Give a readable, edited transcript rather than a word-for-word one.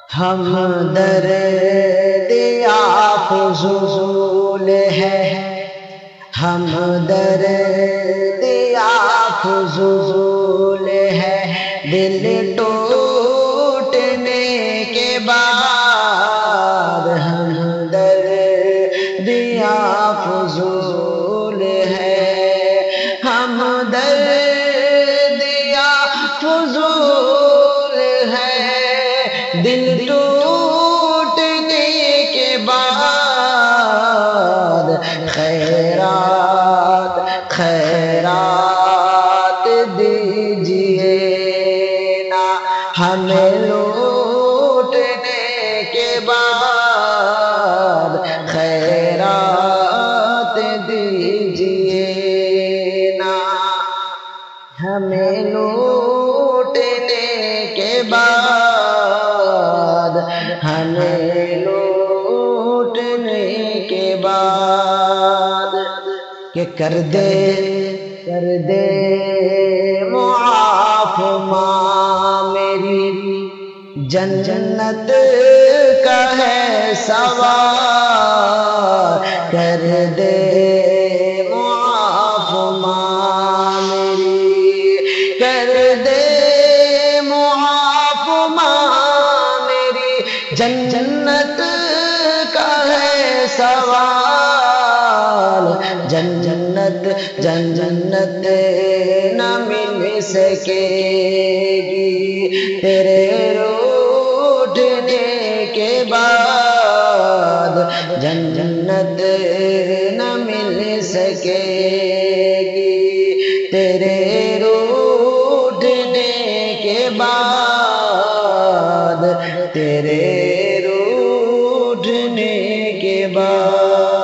ہم درد یا فضول ہے، ہم درد یا فضول ہے، دل ٹوٹنے کے بعد ہم درد یا فضول ہے، ہم درد یا فضول ہے، دل ٹوٹنے کے بعد خیرات خیرات دیجئے نا ہمیں لوٹنے کے بعد خیرات دیجئے نا ہمیں لوٹنے کے بعد ہمیں لوٹنے کے بعد کہ کر دے معاف ماں میری جنت کا ہے سوال، کر دے معاف ماں میری، کر دے معاف ماں میری جنت کا ہے سوال، جنت نہ مل سکے گی تیرے روٹنے کے بعد، جنت نہ مل سکے گی تیرے روٹنے کے بعد، تیرے روٹنے کے بعد۔